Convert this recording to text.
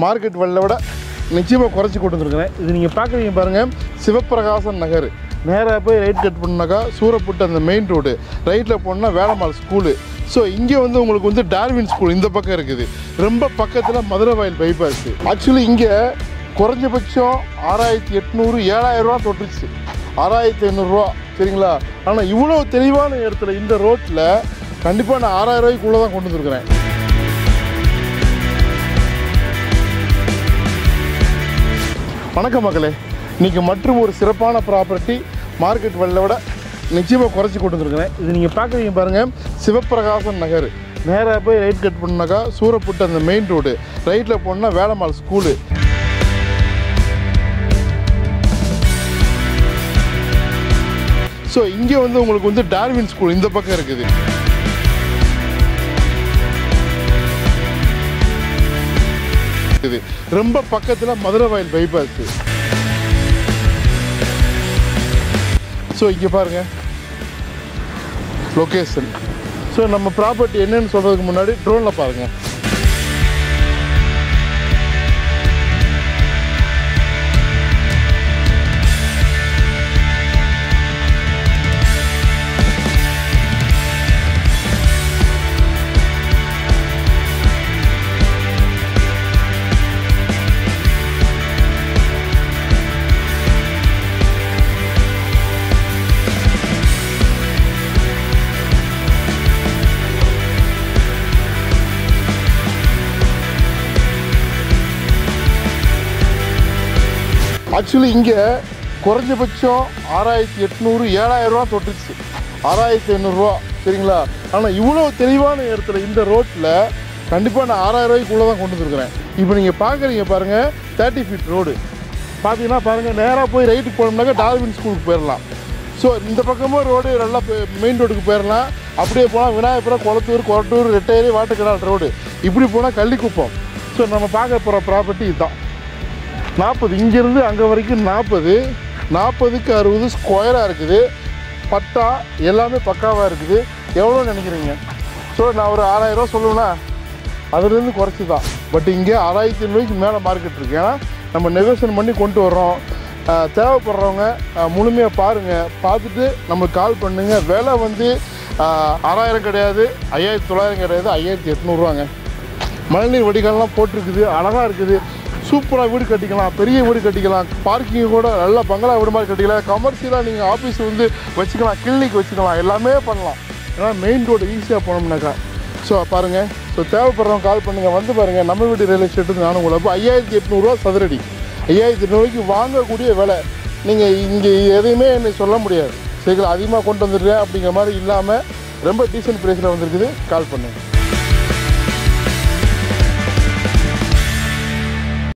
Market விலையை விட நிச்சயமாக குறைச்சி கொண்டு வந்துருக்கிறேன். இது நீங்கள் பார்க்குறீங்க பாருங்கள், சிவப்பிரகாசன் நகர். நேராக போய் ரைட் கட் பண்ணாக்கா சூரப்புட்டு அந்த மெயின் ரோடு, ரைட்டில் போனால் வேளம்மாள் ஸ்கூலு. ஸோ இங்கே வந்து உங்களுக்கு வந்து டார்வின் ஸ்கூல் இந்த பக்கம் இருக்குது. ரொம்ப பக்கத்தில் மதுரை வாயில் பைபாஸ். ஆக்சுவலி இங்கே குறைஞ்சபட்சம் 6800 7000 ரூபா தொட்டுருச்சு, 6500 ரூபா, சரிங்களா? ஆனால் இவ்வளோ தெளிவான இடத்துல இந்த ரோட்டில் கண்டிப்பாக நான் 6000 ரூபாய்க்குள்ளே தான் கொண்டு வந்துருக்கிறேன். வணக்கம் மக்களே, இன்றைக்கி மற்றும் ஒரு சிறப்பான ப்ராப்பர்ட்டி மார்க்கெட் விலையை விட நிச்சயமாக குறைச்சி கொண்டு வந்துருக்கிறேன். இது நீங்கள் பார்க்குறீங்க பாருங்கள், சிவப்பிரகாசன் நகர். நேராக போய் ரைட் கட் பண்ணாக்கா சூரப்புட்டு அந்த மெயின் ரோடு, ரைட்டில் போனால் வேளம்மாள் ஸ்கூலு. ஸோ இங்கே வந்து உங்களுக்கு வந்து டார்வின் ஸ்கூல் இந்த பக்கம் இருக்குது. ரொம்ப பக்கத்தில் மதுரை வாயில் பைபாஸ். ஸோ இங்கே பாருங்கள் லொக்கேஷன். ஸோ நம்ம ப்ராப்பர்ட்டி என்னன்னு சொல்கிறதுக்கு முன்னாடி ட்ரோனில் பாருங்கள். ஆக்சுவலி இங்கே குறைஞ்சபட்சம் 6800 7000 ரூபா தொட்டுருச்சு, 6500 ரூபா, சரிங்களா? ஆனால் இவ்வளோ தெளிவான இடத்துல இந்த ரோட்டில் கண்டிப்பாக நான் 6000 ரூபாய்க்குள்ளே தான் கொண்டு வந்துருக்கிறேன். இப்போ நீங்கள் பார்க்குறீங்க பாருங்கள், 30 ஃபீட் ரோடு பார்த்தீங்கன்னா பாருங்கள், நேராக போய் ரைட்டுக்கு போனோம்னாக்கா டார்வின் ஸ்கூலுக்கு போயிடலாம். ஸோ இந்த பக்கமும் ரோடு நல்லா மெயின் ரோடுக்கு போயிடலாம். அப்படியே போனால் விநாயகபுரம், கொளத்தூர், ரெட்டையரி, வாட்டுக்கடால் ரோடு, இப்படி போனால் கள்ளிக்குப்பம். ஸோ நம்ம பார்க்க போகிற ப்ராப்பர்ட்டி இதுதான். 40 இங்கேருந்து அங்கே வரைக்கும் 40க்கு 60 ஸ்கொயராக இருக்குது. பட்டா எல்லாமே பக்காவாக இருக்குது. எவ்வளோ நினைக்கிறீங்க? ஸோ நான் ஒரு 6000 ரூபா சொல்லுவேன்னா அதுலேருந்து குறைச்சி தான். பட் இங்கே 6500 ரூபாய்க்கு மேலே மார்க்கெட் இருக்குது. ஏன்னா நம்ம நெகோசியேஷன் பண்ணி கொண்டு வர்றோம். தேவைப்படுறவங்க முழுமையாக பாருங்கள், பார்த்துட்டு நமக்கு கால் பண்ணுங்கள். விலை வந்து 6000 கிடையாது, 5900 கிடையாது, 5800 ரூபாங்க. மழைநீர் வடிகால்லாம் போட்டிருக்குது, அழகாக இருக்குது. சூப்பராக வீடு கட்டிக்கலாம், பெரிய வீடு கட்டிக்கலாம், பார்க்கிங் கூட நல்லா பங்களா வீடு மாதிரி கட்டிக்கலாம். கமர்ஷியலாக நீங்கள் ஆஃபீஸ் வந்து வச்சுக்கலாம், கிளினிக் வச்சுக்கலாம், எல்லாமே பண்ணலாம். ஏன்னா மெயின் ரோடு ஈஸியாக போனோம்னாக்கா. ஸோ பாருங்கள், ஸோ தேவைப்படுறவங்க கால் பண்ணுங்கள், வந்து பாருங்கள். நம்ம வீடு ரியல் எஸ்டேட்டு நானும் உங்களுக்கு 5800 ரூபா சதுரடி, 5800 ரூபாய்க்கு வாங்கக்கூடிய விலை. நீங்கள் இங்கே எதையுமே என்னை சொல்ல முடியாது, சரிங்களா? அதிகமாக கொண்டு வந்துருக்கேன் அப்படிங்கிற மாதிரி இல்லாமல் ரொம்ப டீசென்ட் ப்ரைஸில் வந்துருக்குது. கால் பண்ணுங்கள்.